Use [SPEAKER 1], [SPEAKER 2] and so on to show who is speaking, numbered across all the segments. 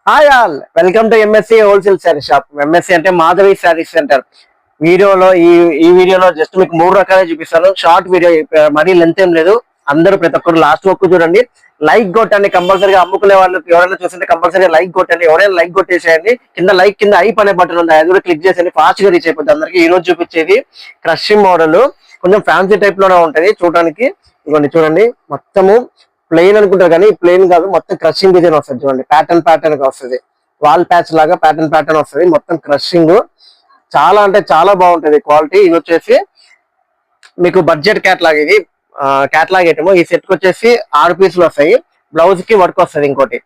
[SPEAKER 1] Hi all, welcome to MSc wholesale sari shop. MSc అంటే Madhavi sari centre. వీడియోలో ఈ వీడియోలో జస్ట్ మీకు 3 రకాలే చూపిస్తాను. షార్ట్ వీడియో, మరీ లెంత్ ఏం లేదు. అందరూ ప్రతి ఒక్కరు లాస్ట్ వరకు చూడండి. లైక్ కొట్టండి కంపల్సరీగా. అమ్ముకునే వాళ్ళు ఎవరైనా చూస్తుంటే కంపల్సరీగా లైక్ కొట్టండి. ఎవరైనా లైక్ కొట్టేసేయండి. కింద ఐప్ అనే బటన్ ఉంది, అది కూడా క్లిక్ చేసేయండి. ఫాస్ట్ గా రీచ్ అయిపోతుంది అందరికి. ఈ రోజు చూపించేది క్రషింగ్ మోడల్, కొంచెం ఫ్యాన్సీ టైప్ లోనే ఉంటది చూడడానికి. ఇవన్నీ చూడండి, మొత్తము ప్లెయిన్ అనుకుంటారు కానీ ప్లెయిన్ కాదు, మొత్తం క్రషింగ్ డిజైన్ వస్తుంది. చూడండి, ప్యాటర్న్ గా వస్తుంది. వాల్ ప్యాచ్ లాగా ప్యాటర్న్ వస్తుంది. మొత్తం క్రషింగ్ చాలా అంటే చాలా బాగుంటది క్వాలిటీ. ఇది వచ్చేసి మీకు బడ్జెట్ క్యాట్లాగ్. ఇది క్యాట్లాగ్ ఐటమ్. ఈ సెట్ కి వచ్చేసి 6 పీసులు వస్తాయి. బ్లౌజ్ కి వర్క్ వస్తుంది. ఇంకోటి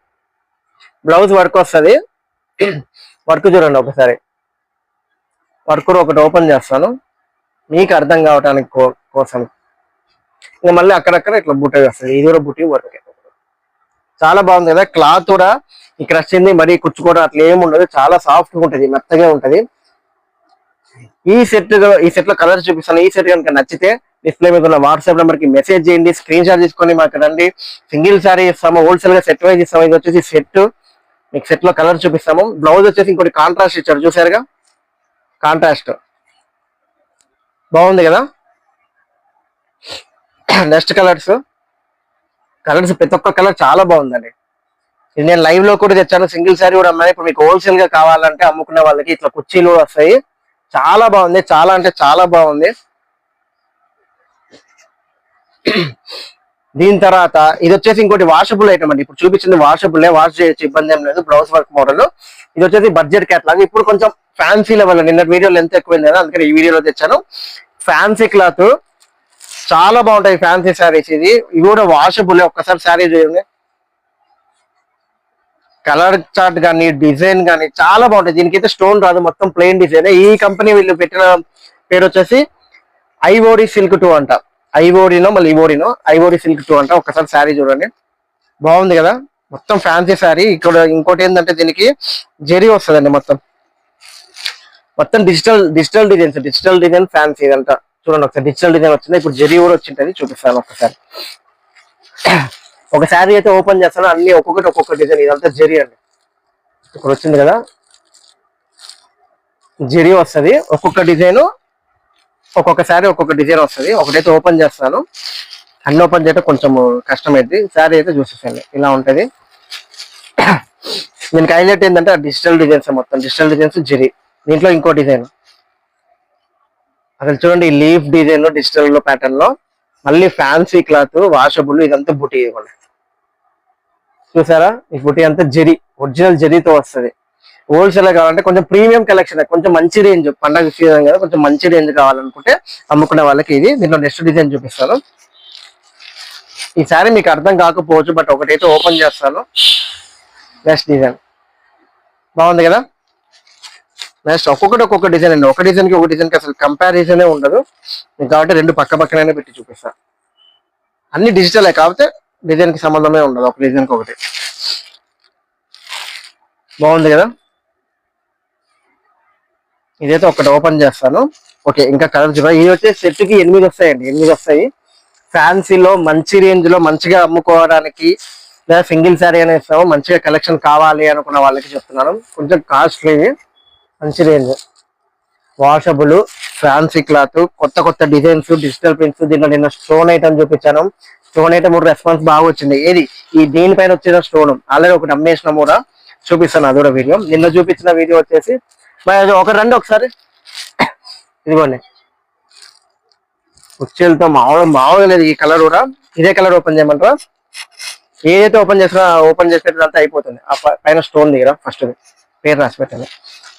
[SPEAKER 1] బ్లౌజ్ వర్క్ వస్తుంది. వర్క్ చూడండి ఒకసారి. వర్క్ ఒకటి ఓపెన్ చేస్తాను మీకు అర్థం కావటానికి కోసం. ఇంకా మళ్ళీ అక్కడక్కడ ఇట్లా బుట్ట వస్తుంది. ఇది కూడా బుట్టి వర్క్ చాలా బాగుంది కదా. క్లాత్ కూడా ఈ క్రషింది మరీ కుచ్చుకోవడం అట్లా ఏమి ఉండదు. చాలా సాఫ్ట్ గా ఉంటది, మెత్తగా ఉంటది. ఈ సెట్ లో కలర్ చూపిస్తాను. ఈ సెట్ కనుక నచ్చితే డిస్ప్లే మీద ఉన్న వాట్సాప్ నెంబర్ కి మెసేజ్ చేయండి. స్క్రీన్ షాట్ తీసుకొని మాకు రండి. సింగిల్ సారీ ఇస్తాము, హోల్సేల్ గా సెట్ వైజ్ ఇస్తాము. ఇది వచ్చేసి సెట్. మీకు సెట్ లో కలర్ చూపిస్తాము. బ్లౌజ్ వచ్చేసి ఇంకోటి కాంట్రాస్ట్ ఇచ్చారు, చూసారుగా. కాంట్రాస్ట్ బాగుంది కదా. నెక్స్ట్ కలర్స్ ప్రతి ఒక్క కలర్ చాలా బాగుందండి. ఇది నేను లైవ్ లో కూడా తెచ్చాను. సింగిల్ సారీ కూడా అమ్మాయి. ఇప్పుడు మీకు హోల్సేల్ గా కావాలంటే అమ్ముకునే వాళ్ళకి ఇట్లా కుర్చీలు వస్తాయి. చాలా బాగుంది, చాలా అంటే చాలా బాగుంది. దీని తర్వాత ఇది వచ్చేసి ఇంకోటి వాషబుల్ ఐటమ్ అండి. ఇప్పుడు చూపించింది వాషబుల్, వాష్ చేయొచ్చు, ఇబ్బంది ఏం లేదు. Blouse work model. ఇది వచ్చేసి బడ్జెట్ క్యాట్లాగ్. ఇప్పుడు కొంచెం ఫ్యాన్సీ లెవెల్. నిన్న వీడియోలో ఎంత ఎక్కువైంది కదా, అందుకని ఈ వీడియోలో తెచ్చాను. ఫ్యాన్సీ క్లాత్ చాలా బాగుంటాయి. ఫ్యాన్సీ శారీస్ ఇవి కూడా వాషబుల్. ఒక్కసారి శారీ చూడండి, కలర్ చార్ట్ కానీ డిజైన్ కానీ చాలా బాగుంటాయి. దీనికైతే స్టోన్ రాదు, మొత్తం ప్లెయిన్ డిజైన్. ఈ కంపెనీ వీళ్ళు పెట్టిన పేరు వచ్చేసి ఐవోరీ సిల్క్ 2 అంట. ఐవోరీ సిల్క్ 2 అంట. ఒక్కసారి శారీ చూడండి, బాగుంది కదా. మొత్తం ఫ్యాన్సీ శారీ. ఇక్కడ ఇంకోటి ఏంటంటే దీనికి జెరీ వస్తుందండి. మొత్తం డిజిటల్ డిజైన్ ఫ్యాన్సీ ఇదంతా. చూడండి ఒకసారి, డిజిటల్ డిజైన్ వచ్చింది. ఇప్పుడు జెరీ కూడా వచ్చింటది, చూపిస్తాను ఒకసారి. ఒక శారీ అయితే ఓపెన్ చేస్తాను, అన్ని ఒక్కొక్క డిజైన్. ఇదంతా జెరీ అండి. ఇప్పుడు వచ్చింది కదా, జెరీ వస్తుంది. ఒక్కొక్క డిజైన్, ఒక్కొక్క శారీ ఒక్కొక్క డిజైన్ వస్తుంది. ఒకటైతే ఓపెన్ చేస్తాను. అన్ని ఓపెన్ చేయడం కొంచెం కష్టమైంది. శారీ అయితే చూసేసాను, ఇలా ఉంటది. దీనికి హైలైట్ ఏంటంటే డిజిటల్ డిజైన్స్, మొత్తం డిజిటల్ డిజైన్స్ జెరీ. దీంట్లో ఇంకో డిజైన్ అసలు చూడండి, లీఫ్ డిజైన్ డిజిటల్ లో ప్యాటర్న్ లో, మళ్ళీ ఫ్యాన్సీ క్లాత్, వాషబుల్. ఇదంతా బుటీ ఇవ్వండి, చూసారా. ఈ బుటీ అంతా జెరీ, ఒరిజినల్ జెరీతో వస్తుంది. హోల్సేల్ కావాలంటే కొంచెం ప్రీమియం కలెక్షన్, కొంచెం మంచి రేంజ్, పండగ సీజన్ కదా, కొంచెం మంచి రేంజ్ కావాలనుకుంటే అమ్ముకునే వాళ్ళకి ఇది. దీంట్లో నెక్స్ట్ డిజైన్ చూపిస్తాను. ఈ సారీ మీకు అర్థం కాకపోవచ్చు, బట్ ఒకటైతే ఓపెన్ చేస్తాను. నెక్స్ట్ డిజైన్ బాగుంది కదా. నెక్స్ట్ ఒక్కొక్క డిజైన్ అండి. ఒక డిజైన్ కి ఒక డిజైన్ కి అసలు కంపారిజనే ఉండదు. కాబట్టి రెండు పక్కనే పెట్టి చూపిస్తాను. అన్ని డిజిటలే, కాకపోతే డిజైన్ కి సంబంధమే ఉండదు. ఒక డిజైన్ కి ఒకటి. బాగుంది కదా. ఇదైతే ఒకటి ఓపెన్ చేస్తాను. ఓకే, ఇంకా కలర్ చూద్దాం. ఇది వచ్చే సెట్ కి 8 వస్తాయండి. 8 వస్తాయి. ఫ్యాన్సీలో మంచి రేంజ్ లో మంచిగా అమ్ముకోవడానికి, లేదా సింగిల్ శారీ అని ఇస్తాము. మంచిగా కలెక్షన్ కావాలి అనుకున్న వాళ్ళకి చెప్తున్నాను. కొంచెం కాస్ట్లీ, మంచి రేంజ్, వాషబుల్, ఫ్యాన్సీ క్లాత్, కొత్త డిజైన్స్, డిజిటల్ ప్రింట్స్. దీంట్లో నిన్న స్టోన్ ఐటమ్ చూపించాను. స్టోన్ ఐటమ్ కూడా రెస్పాన్స్ బాగా వచ్చింది. ఈ దీనిపైన వచ్చిన స్టోన్ ఆల్రెడీ ఒకటి అమ్మేసిన కూడా చూపిస్తాను, అది కూడా వీడియో. నిన్న చూపించిన వీడియో వచ్చేసి ఒక రండి ఒకసారి. ఇదిగోండి, కుర్చీలతో మామూలుగా లేదు. ఈ కలర్ కూడా ఇదే కలర్ ఓపెన్ చేయమంటారా? ఏదైతే ఓపెన్ చేసినట్టు అయిపోతుంది. ఆ పైన స్టోన్ దగ్గర ఫస్ట్ పేరు రాసి పెట్టండి.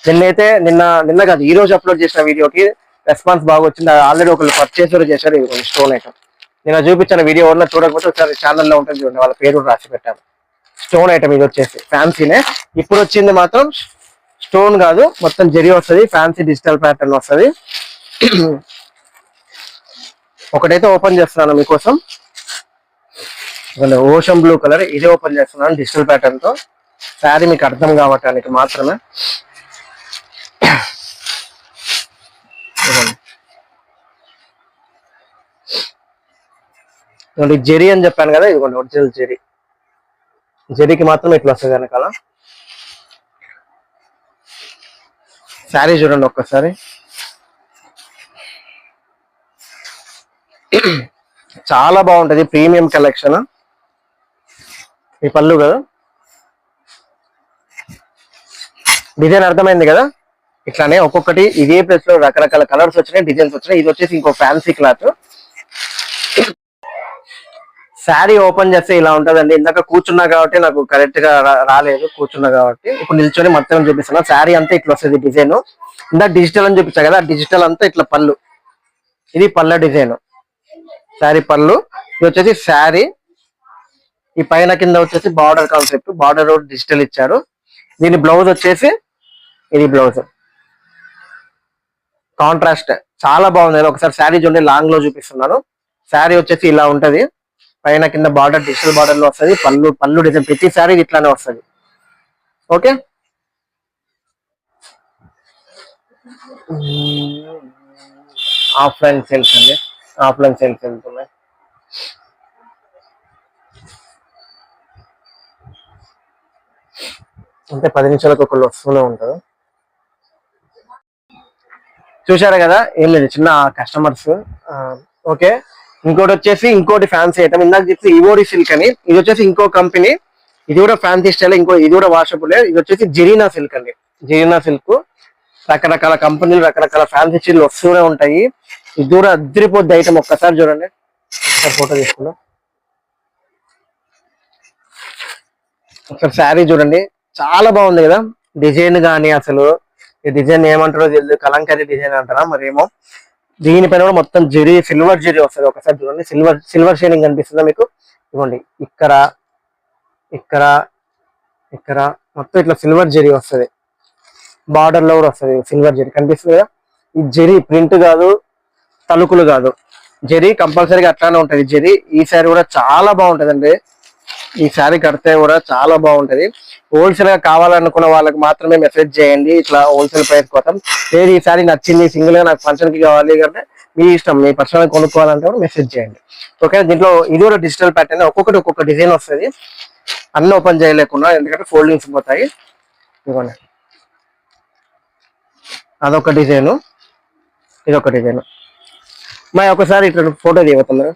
[SPEAKER 1] నిన్న కాదు, ఈ రోజు అప్లోడ్ చేసిన వీడియోకి రెస్పాన్స్ బాగా వచ్చింది. ఆల్రెడీ ఒకళ్ళు పర్చేస్ చేశారు. ఇది స్టోన్ ఐటమ్. నేను చూపించిన వీడియో ఉన్న చూడకపోతే ఒకసారి ఛానల్లో ఉంటుంది చూడండి, వాళ్ళ పేరు రాసి పెట్టాను. స్టోన్ ఐటమ్ ఇది వచ్చేసి ఫ్యాన్సీనే. ఇప్పుడు వచ్చింది మాత్రం స్టోన్ కాదు, మొత్తం జెరీ వస్తుంది. ఫ్యాన్సీ డిజిటల్ ప్యాటర్న్ వస్తుంది. ఒకటైతే ఓపెన్ చేస్తున్నాను మీకోసం. ఓషన్ బ్లూ కలర్, ఇదే ఓపెన్ చేస్తున్నాను డిజిటల్ ప్యాటర్న్ తో. శారీ మీకు అర్థం కావటానికి మాత్రమే. జెరీ అని చెప్పాను కదా, ఇదిగోండి ఒరిజినల్ జెరీ. జెరీకి మాత్రం ఇట్లా వస్తుంది వెనకాల. శారీ చూడండి ఒక్కసారి, చాలా బాగుంటది, ప్రీమియం కలెక్షన్. ఈ పళ్ళు కదా, డిజైన్ అర్థమైంది కదా. ఇట్లానే ఒక్కొక్కటి ఇదే ప్లేస్ లో రకరకాల కలర్స్ వచ్చినాయి, డిజైన్స్ వచ్చినాయి. ఇది వచ్చేసి ఇంకో ఫ్యాన్సీ క్లాత్. శారీ ఓపెన్ చేస్తే ఇలా ఉంటదండి. ఇందాక కూర్చున్నా కాబట్టి నాకు కరెక్ట్ గా రాలేదు, కూర్చున్నా కాబట్టి ఇప్పుడు నిల్చొని మొత్తం చూపిస్తున్నా. శారీ అంతా ఇట్లా వస్తుంది డిజైన్. ఇందాక డిజిటల్ అని చూపించా కదా, డిజిటల్ అంతా ఇట్లా పళ్ళు. ఇది పళ్ళ డిజైన్, శారీ పళ్ళు. ఇది వచ్చేసి శారీ, ఈ పైన కింద వచ్చేసి బార్డర్ కాన్సెప్ట్, బార్డర్ డిజిటల్ ఇచ్చారు. దీని బ్లౌజ్ వచ్చేసి ఇది బ్లౌజ్ కాంట్రాస్ట్, చాలా బాగుంది. ఒకసారి శారీ చూడండి, లాంగ్ లో చూపిస్తున్నాను. శారీ వచ్చేసి ఇలా ఉంటది, పైన కింద బార్డర్ డిజిటల్ బార్డర్ లో వస్తుంది. పళ్ళు పళ్ళు డిజైన్ ప్రతి శారీ ఇట్లానే వస్తుంది. ఓకే, ఆఫ్లైన్ సేల్స్ అండి, ఆఫ్లైన్ సేల్స్ వెళ్తున్నాయి. అంటే 10 నిమిషాలకు ఒకళ్ళు వస్తూనే ఉంటారు. చూశారు కదా, ఏం లేదు, చిన్న కస్టమర్స్. ఓకే, ఇంకోటి వచ్చేసి ఇంకోటి ఫ్యాన్సీ ఐటమ్. ఇందాక చెప్పి ఇవోడి సిల్క్ అని, ఇది వచ్చేసి ఇంకో కంపెనీ. ఇది కూడా ఫ్యాన్సీ స్టైల్, ఇది కూడా వాషబుల్. ఇది వచ్చేసి జెరీనా సిల్క్ అండి, జెరీనా సిల్క్. రకరకాల కంపెనీలు, రకరకాల ఫ్యాన్సీ చీరలు వస్తూనే ఉంటాయి. ఇది కూడా అద్దరిపోద్ది ఐటమ్. ఒక్కసారి చూడండి, ఒకసారి ఫోటో తీసుకున్నాం. ఒకసారి శారీ చూడండి, చాలా బాగుంది కదా. డిజైన్ కానీ అసలు ఈ డిజైన్ ఏమంటారో తెలియదు, కలంకారీ డిజైన్ అంటారా మరేమో. దీనిపైన కూడా మొత్తం జెరీ, సిల్వర్ జెరీ వస్తుంది. ఒకసారి చూడండి, సిల్వర్ షైనింగ్ కనిపిస్తుందా మీకు? ఇవ్వండి, ఇక్కడ ఇక్కడ ఇక్కడ మొత్తం ఇట్లా సిల్వర్ జెరీ వస్తుంది. బార్డర్ లో కూడా వస్తుంది సిల్వర్ జెరీ, కనిపిస్తుంది కదా. ఈ జెరీ ప్రింట్ కాదు, తలుకులు కాదు, జెరీ కంపల్సరీగా అట్లానే ఉంటది జెరీ. ఈ శారీ కూడా చాలా బాగుంటదండి, ఈ శారీ కడితే కూడా చాలా బాగుంటది. హోల్సేల్ గా కావాలనుకున్న వాళ్ళకి మాత్రమే మెసేజ్ చేయండి, ఇట్లా హోల్సేల్ ప్రైస్ కోసం. లేదు ఈ శారీ నచ్చింది, సింగిల్ గా నాకు ఫంక్షన్ కి కావాలి అంటే మీ ఇష్టం, మీ పర్సనల్ కొనుక్కోవాలంటే కూడా మెసేజ్ చేయండి. ఓకే, దీంట్లో ఇది కూడా డిజిటల్ ప్యాటర్న్, ఒక్కొక్కటి ఒక్కొక్క డిజైన్ వస్తుంది. అన్ని ఓపెన్ చేయలేకుండా, ఎందుకంటే ఫోల్డింగ్స్ పోతాయి. ఇదిగోండి, అదొక డిజైన్, ఇదొక డిజైన్. మా ఒకసారి ఇట్లా ఫోటో తీయబోతున్నారు,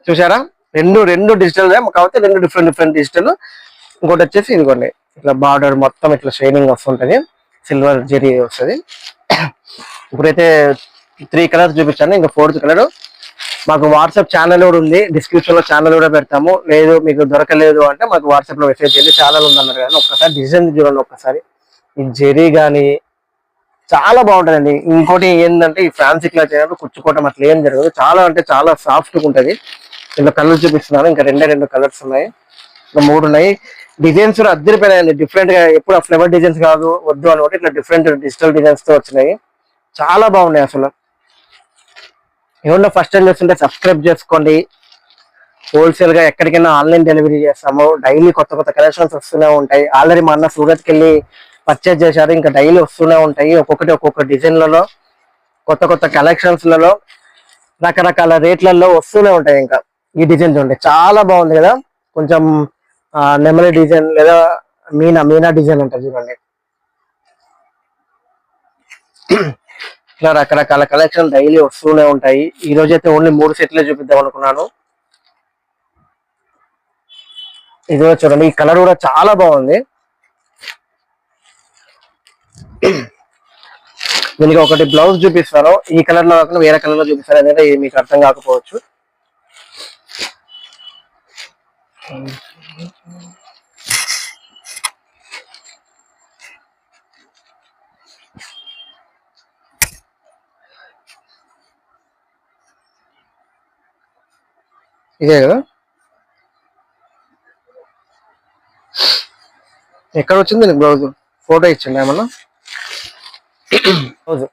[SPEAKER 1] చూసారా? రెండు డిజిటల్, కాకపోతే రెండు డిఫరెంట్ డిజిటల్. ఇంకోటి వచ్చేసి ఇదిగోండి, ఇట్లా బార్డర్ మొత్తం ఇట్లా షైనింగ్ వస్తుంటది, సిల్వర్ జెరీ వస్తుంది. ఇప్పుడైతే 3 కలర్స్ చూపించాను, ఇంకా 4th కలర్. మాకు వాట్సాప్ ఛానల్ కూడా ఉంది, డిస్క్రిప్షన్ లో ఛానల్ కూడా పెడతాము. లేదు మీకు దొరకలేదు అంటే మాకు వాట్సాప్ లో మెసేజ్ చేయండి, ఛానల్ ఉందన్నారు కదా. ఒక్కసారి డిజైన్ చూడండి, ఒక్కసారి ఈ జెరీ కానీ చాలా బాగుంటదండి. ఇంకోటి ఏంటంటే ఈ ఫ్యాన్సీ క్లాత్ అయినప్పుడు కుచ్చుకోవటం అట్లా ఏం జరగదు, చాలా అంటే చాలా సాఫ్ట్ గా ఉంటది. ఇందులో కలర్స్ చూపిస్తున్నాను, ఇంకా 2 కలర్స్ ఉన్నాయి, ఇంకా 3 ఉన్నాయి. డిజైన్స్ కూడా అద్దరిపోయినాయండి, డిఫరెంట్ గా. ఎప్పుడు ఆ ఫ్లవర్ డిజైన్స్ కాదు వద్దు అనమాట, ఇట్లా డిఫరెంట్ డిజిటల్ డిజైన్స్ తో వచ్చినాయి, చాలా బాగున్నాయి అసలు. ఏమన్నా ఫస్ట్ టైం చేస్తుంటే సబ్స్క్రైబ్ చేసుకోండి. హోల్సేల్ గా ఎక్కడికైనా ఆన్లైన్ డెలివరీ చేస్తాము, డైలీ కొత్త కలెక్షన్స్ వస్తూనే ఉంటాయి. ఆల్రెడీ మా అన్న సూరత్కి వెళ్ళి పర్చేజ్ చేశారు, ఇంకా డైలీ వస్తూనే ఉంటాయి. ఒక్కొక్క డిజైన్లలో, కొత్త కలెక్షన్స్ లలో, రకరకాల రేట్లలో వస్తూనే ఉంటాయి. ఇంకా ఈ డిజైన్ చూడండి, చాలా బాగుంది కదా. కొంచెం నెమలి డిజైన్ లేదా మీనా డిజైన్ ఉంటుంది చూడండి. ఇట్లా రకరకాల కలెక్షన్ డైలీ వస్తూనే ఉంటాయి. ఈ రోజు అయితే ఓన్లీ 3 సెట్లే చూపిద్దాం అనుకున్నాను. ఇది చూడండి, ఈ కలర్ కూడా చాలా బాగుంది. దీనికి ఒకటి బ్లౌజ్ చూపిస్తాను, ఈ కలర్ లో కాకుండా వేరే కలర్ లో చూపిస్తాను, ఎందుకంటే ఇది మీకు అర్థం కాకపోవచ్చు. ఇదే కదా, ఎక్కడ వచ్చింది నీకు బ్లౌజ్? ఫోటో ఇచ్చండి ఏమన్నా. బ్లౌజ్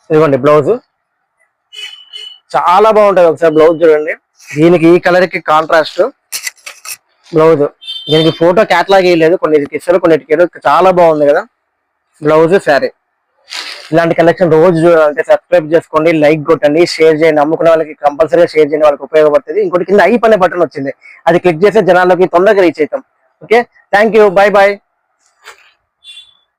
[SPEAKER 1] ఇదిగోండి, బ్లౌజ్ చాలా బాగుంటది. ఒకసారి బ్లౌజ్ చూడండి, దీనికి ఈ కలర్ కి కాంట్రాస్ట్ బ్లౌజ్. దీనికి ఫోటో క్యాట్లాగ్ వేయలేదు, కొన్నిటికి ఇస్తారు కొన్నిటికి చాలా బాగుంది కదా బ్లౌజ్. శారీ ఇలాంటి కలెక్షన్ రోజు అంటే సబ్స్క్రైబ్ చేసుకోండి, లైక్ కొట్టండి, షేర్ చేయండి. అమ్ముకునే వాళ్ళకి కంపల్సరీగా షేర్ చేయండి, వాళ్ళకి ఉపయోగపడుతుంది. ఇంకోటి కింద ఐ పనే బటన్ వచ్చింది, అది క్లిక్ చేస్తే జనాల్లోకి తొందరగా రీచ్ అవుతాం. Okay, thank you, bye bye.